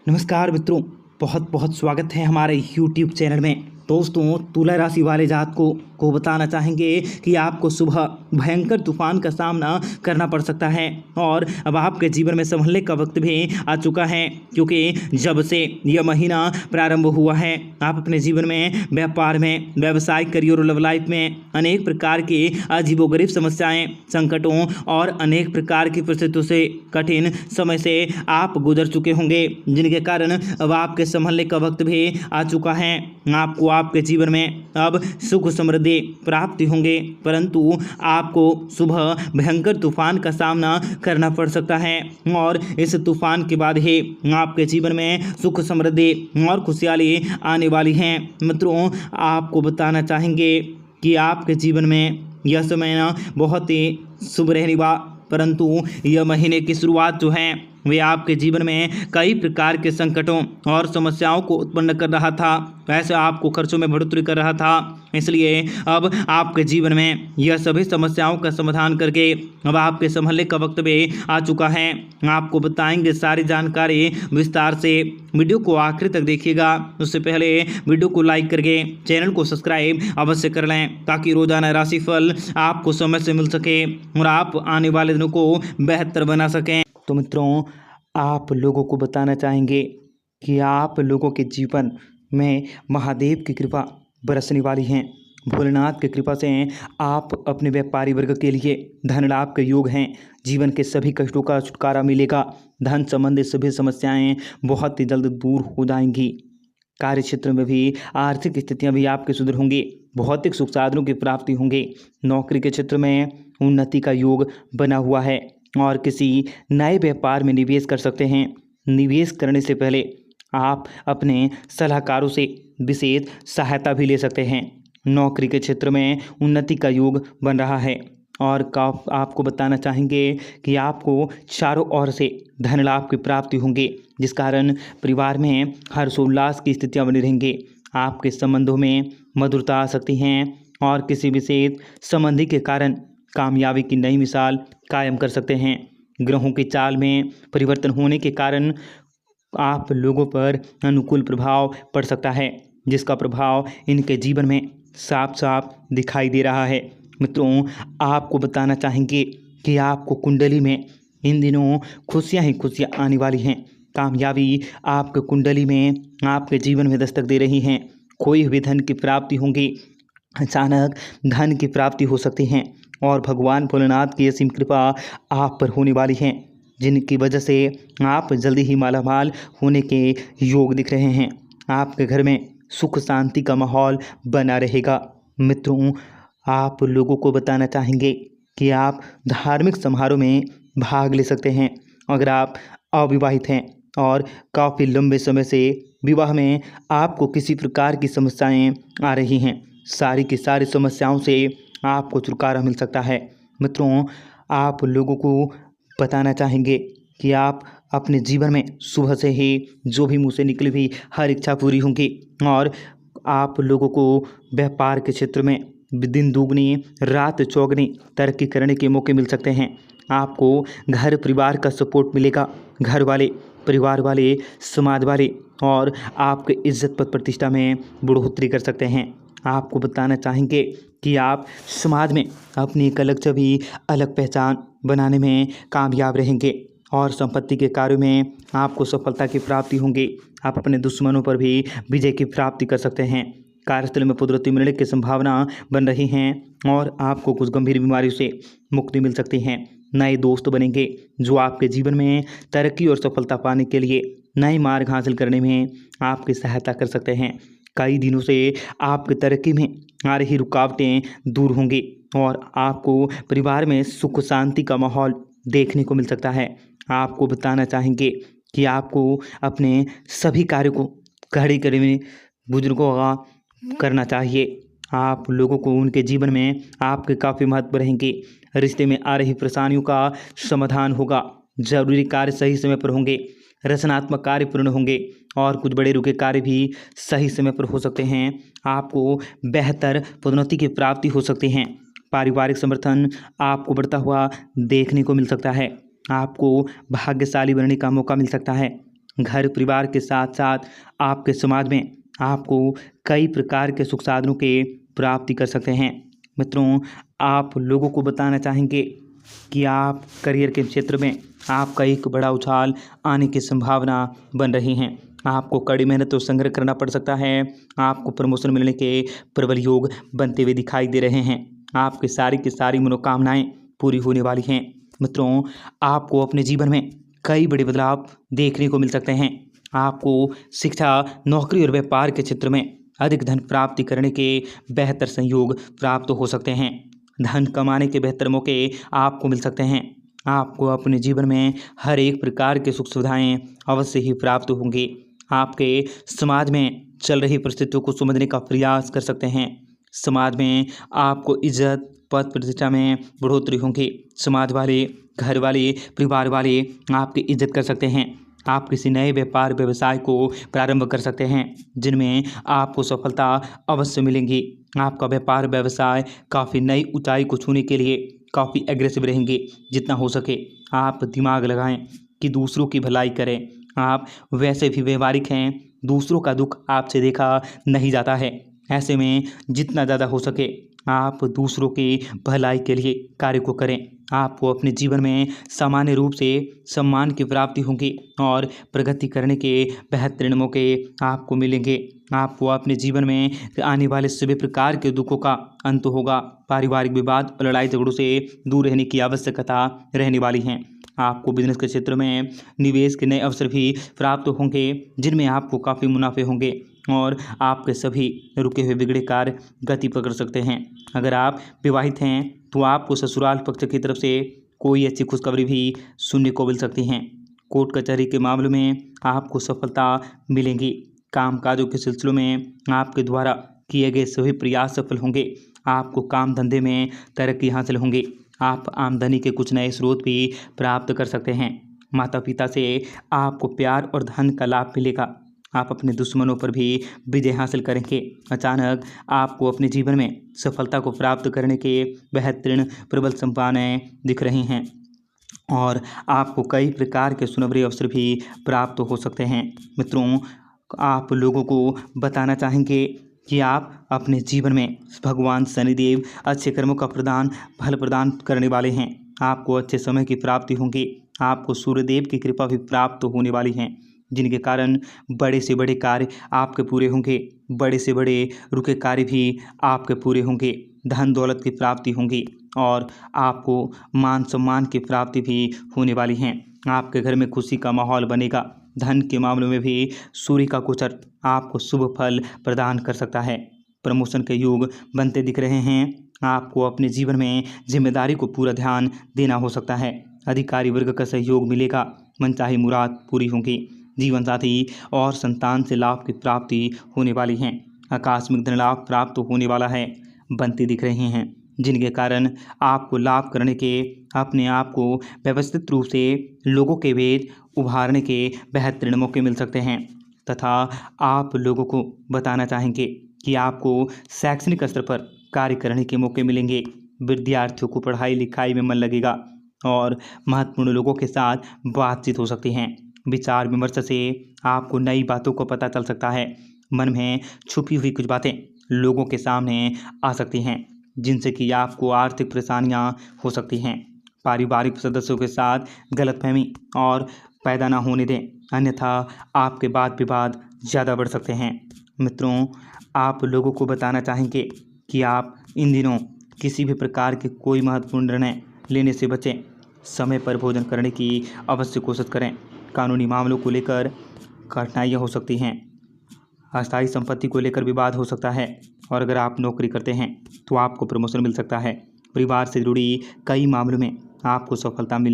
नमस्कार मित्रों, बहुत बहुत स्वागत है हमारे YouTube चैनल में। दोस्तों, तुला राशि वाले जातकों को बताना चाहेंगे कि आपको सुबह भयंकर तूफान का सामना करना पड़ सकता है और अब आपके जीवन में संभलने का वक्त भी आ चुका है, क्योंकि जब से यह महीना प्रारंभ हुआ है आप अपने जीवन में, व्यापार में, व्यवसायिक करियर और लव लाइफ में अनेक प्रकार की अजीबोगरीब समस्याएं, संकटों और अनेक प्रकार की परिस्थितियों से, कठिन समय से आप गुजर चुके होंगे, जिनके कारण अब आपके संभलने का वक्त भी आ चुका है। आपको आपके जीवन में अब सुख समृद्धि प्राप्ति होंगे, परंतु आपको सुबह भयंकर तूफान का सामना करना पड़ सकता है और इस तूफान के बाद ही आपके जीवन में सुख समृद्धि और खुशहाली आने वाली है। मित्रों, आपको बताना चाहेंगे कि आपके जीवन में यह समय ना बहुत ही शुभ रहने वाला, परंतु यह महीने की शुरुआत जो है वे आपके जीवन में कई प्रकार के संकटों और समस्याओं को उत्पन्न कर रहा था। वैसे आपको खर्चों में बढ़ोतरी कर रहा था, इसलिए अब आपके जीवन में यह सभी समस्याओं का समाधान करके अब आपके संभलने का वक्त भी आ चुका है। आपको बताएंगे सारी जानकारी विस्तार से, वीडियो को आखिर तक देखिएगा। उससे पहले वीडियो को लाइक करके चैनल को सब्सक्राइब अवश्य कर लें, ताकि रोजाना राशिफल आपको समय से मिल सके और आप आने वाले दिनों को बेहतर बना सकें। तो मित्रों, आप लोगों को बताना चाहेंगे कि आप लोगों के जीवन में महादेव की कृपा बरसने वाली है। भोलेनाथ की कृपा से आप अपने व्यापारी वर्ग के लिए धन लाभ के योग हैं। जीवन के सभी कष्टों का छुटकारा मिलेगा। धन संबंधी सभी समस्याएं बहुत ही जल्द दूर हो जाएंगी। कार्य क्षेत्र में भी आर्थिक स्थितियां भी आपके सुधर होंगी। भौतिक सुख साधनों की प्राप्ति होंगी। नौकरी के क्षेत्र में उन्नति का योग बना हुआ है और किसी नए व्यापार में निवेश कर सकते हैं। निवेश करने से पहले आप अपने सलाहकारों से विशेष सहायता भी ले सकते हैं। नौकरी के क्षेत्र में उन्नति का योग बन रहा है और आपको बताना चाहेंगे कि आपको चारों ओर से धन लाभ की प्राप्ति होंगी, जिस कारण परिवार में हर्षोल्लास की स्थितियां बनी रहेंगी। आपके संबंधों में मधुरता आ सकती हैं और किसी विशेष संबंधी के कारण कामयाबी की नई मिसाल कायम कर सकते हैं। ग्रहों की चाल में परिवर्तन होने के कारण आप लोगों पर अनुकूल प्रभाव पड़ सकता है, जिसका प्रभाव इनके जीवन में साफ साफ दिखाई दे रहा है। मित्रों, आपको बताना चाहेंगे कि आपको कुंडली में इन दिनों खुशियां ही खुशियां आने वाली हैं। कामयाबी आपके कुंडली में आपके जीवन में दस्तक दे रही हैं। खोई हुई धन की प्राप्ति होंगी। अचानक धन की प्राप्ति हो सकती हैं और भगवान भोलेनाथ की असीम कृपा आप पर होने वाली है, जिनकी वजह से आप जल्दी ही मालामाल होने के योग दिख रहे हैं। आपके घर में सुख शांति का माहौल बना रहेगा। मित्रों, आप लोगों को बताना चाहेंगे कि आप धार्मिक समारोह में भाग ले सकते हैं। अगर आप अविवाहित हैं और काफ़ी लंबे समय से विवाह में आपको किसी प्रकार की समस्याएं आ रही हैं, सारी की सारी समस्याओं से आपको छुटकारा मिल सकता है। मित्रों, आप लोगों को बताना चाहेंगे कि आप अपने जीवन में सुबह से ही जो भी मुँह से निकली हुई हर इच्छा पूरी होंगी और आप लोगों को व्यापार के क्षेत्र में दिन दुगनी रात चौगनी तरक्की करने के मौके मिल सकते हैं। आपको घर परिवार का सपोर्ट मिलेगा। घर वाले, परिवार वाले, समाज वाले और आपके इज्जत पद प्रतिष्ठा में बढ़ोतरी कर सकते हैं। आपको बताना चाहेंगे कि आप समाज में अपनी एक अलग छवि, अलग पहचान बनाने में कामयाब रहेंगे और संपत्ति के कार्यों में आपको सफलता की प्राप्ति होंगी। आप अपने दुश्मनों पर भी विजय की प्राप्ति कर सकते हैं। कार्यस्थल में पदोन्नति मिलने की संभावना बन रही हैं और आपको कुछ गंभीर बीमारियों से मुक्ति मिल सकती है। नए दोस्त बनेंगे जो आपके जीवन में तरक्की और सफलता पाने के लिए नए मार्ग हासिल करने में आपकी सहायता कर सकते हैं। कई दिनों से आपकी तरक्की में आ रही रुकावटें दूर होंगी और आपको परिवार में सुख शांति का माहौल देखने को मिल सकता है। आपको बताना चाहेंगे कि आपको अपने सभी कार्यों को कड़ी कड़ी में बुजुर्गों का करना चाहिए। आप लोगों को उनके जीवन में आपके काफ़ी महत्व रहेंगे। रिश्ते में आ रही परेशानियों का समाधान होगा। जरूरी कार्य सही समय पर होंगे। रचनात्मक कार्य पूर्ण होंगे और कुछ बड़े रुके कार्य भी सही समय पर हो सकते हैं। आपको बेहतर पदोन्नति की प्राप्ति हो सकती है। पारिवारिक समर्थन आपको बढ़ता हुआ देखने को मिल सकता है। आपको भाग्यशाली बनने का मौका मिल सकता है। घर परिवार के साथ साथ आपके समाज में आपको कई प्रकार के सुख साधनों के प्राप्ति कर सकते हैं। मित्रों, आप लोगों को बताना चाहेंगे कि आप करियर के क्षेत्र में आपका एक बड़ा उछाल आने की संभावना बन रही हैं। आपको कड़ी मेहनत और संघर्ष करना पड़ सकता है। आपको प्रमोशन मिलने के प्रबल योग बनते हुए दिखाई दे रहे हैं। आपकी सारी मनोकामनाएं पूरी होने वाली हैं। मित्रों, आपको अपने जीवन में कई बड़े बदलाव देखने को मिल सकते हैं। आपको शिक्षा, नौकरी और व्यापार के क्षेत्र में अधिक धन प्राप्ति करने के बेहतर संयोग प्राप्त हो सकते हैं। धन कमाने के बेहतर मौके आपको मिल सकते हैं। आपको अपने जीवन में हर एक प्रकार के सुख सुविधाएं अवश्य ही प्राप्त होंगी। आपके समाज में चल रही परिस्थितियों को समझने का प्रयास कर सकते हैं। समाज में आपको इज्जत, पद प्रतिष्ठा में बढ़ोतरी होंगी। समाज वाले, घर वाले, परिवार वाले आपकी इज्जत कर सकते हैं। आप किसी नए व्यापार व्यवसाय को प्रारंभ कर सकते हैं जिनमें आपको सफलता अवश्य मिलेंगी। आपका व्यापार व्यवसाय काफ़ी नई ऊंचाई को छूने के लिए काफ़ी एग्रेसिव रहेंगे। जितना हो सके आप दिमाग लगाएं कि दूसरों की भलाई करें। आप वैसे भी व्यवहारिक हैं, दूसरों का दुख आपसे देखा नहीं जाता है। ऐसे में जितना ज़्यादा हो सके आप दूसरों की भलाई के लिए कार्य को करें। आपको अपने जीवन में सामान्य रूप से सम्मान की प्राप्ति होगी और प्रगति करने के बेहतरीन मौके आपको मिलेंगे। आपको अपने जीवन में आने वाले सभी प्रकार के दुखों का अंत होगा। पारिवारिक विवाद और लड़ाई झगड़ों से दूर रहने की आवश्यकता रहने वाली है। आपको बिजनेस के क्षेत्र में निवेश के नए अवसर भी प्राप्त होंगे जिनमें आपको काफ़ी मुनाफे होंगे और आपके सभी रुके हुए बिगड़े कार्य गति पकड़ सकते हैं। अगर आप विवाहित हैं तो आपको ससुराल पक्ष की तरफ से कोई अच्छी खुशखबरी भी सुनने को मिल सकती हैं। कोर्ट कचहरी के मामलों में आपको सफलता मिलेंगी। कामकाजों के सिलसिलों में आपके द्वारा किए गए सभी प्रयास सफल होंगे। आपको काम धंधे में तरक्की हासिल होंगी। आप आमदनी के कुछ नए स्रोत भी प्राप्त कर सकते हैं। माता पिता से आपको प्यार और धन का लाभ मिलेगा। आप अपने दुश्मनों पर भी विजय हासिल करेंगे। अचानक आपको अपने जीवन में सफलता को प्राप्त करने के बेहतरीन प्रबल संभावनाएं दिख रही हैं और आपको कई प्रकार के सुनहरे अवसर भी प्राप्त हो सकते हैं। मित्रों, आप लोगों को बताना चाहेंगे कि आप अपने जीवन में भगवान शनिदेव अच्छे कर्मों का फल प्रदान करने वाले हैं। आपको अच्छे समय की प्राप्ति होंगी। आपको सूर्यदेव की कृपा भी प्राप्त होने वाली है जिनके कारण बड़े से बड़े कार्य आपके पूरे होंगे। बड़े से बड़े रुके कार्य भी आपके पूरे होंगे। धन दौलत की प्राप्ति होंगी और आपको मान सम्मान की प्राप्ति भी होने वाली है। आपके घर में खुशी का माहौल बनेगा। धन के मामलों में भी सूर्य का गोचर आपको शुभ फल प्रदान कर सकता है। प्रमोशन के योग बनते दिख रहे हैं। आपको अपने जीवन में जिम्मेदारी को पूरा ध्यान देना हो सकता है। अधिकारी वर्ग का सहयोग मिलेगा। मनचाही मुराद पूरी होंगी। जीवन साथी और संतान से लाभ की प्राप्ति होने वाली है। आकस्मिक धन लाभ प्राप्त होने वाला है बनते दिख रहे हैं जिनके कारण आपको लाभ करने के, अपने आप को व्यवस्थित रूप से लोगों के बीच उभारने के बेहतरीन मौके मिल सकते हैं। तथा आप लोगों को बताना चाहेंगे कि आपको शैक्षणिक स्तर पर कार्य करने के मौके मिलेंगे। विद्यार्थियों को पढ़ाई लिखाई में मन लगेगा और महत्वपूर्ण लोगों के साथ बातचीत हो सकती हैं। विचार विमर्श से आपको नई बातों को पता चल सकता है। मन में छुपी हुई कुछ बातें लोगों के सामने आ सकती हैं जिनसे कि आपको आर्थिक परेशानियां हो सकती हैं। पारिवारिक सदस्यों के साथ गलतफहमी और पैदा ना होने दें, अन्यथा आपके वाद विवाद ज़्यादा बढ़ सकते हैं। मित्रों, आप लोगों को बताना चाहेंगे कि आप इन दिनों किसी भी प्रकार के कोई महत्वपूर्ण निर्णय लेने से बचें। समय पर भोजन करने की अवश्य कोशिश करें। कानूनी मामलों को लेकर कठिनाइयाँ हो सकती हैं। अस्थायी संपत्ति को लेकर विवाद हो सकता है और अगर आप नौकरी करते हैं तो आपको प्रमोशन मिल सकता है। परिवार से जुड़ी कई मामलों में आपको सफलता मिलेगी।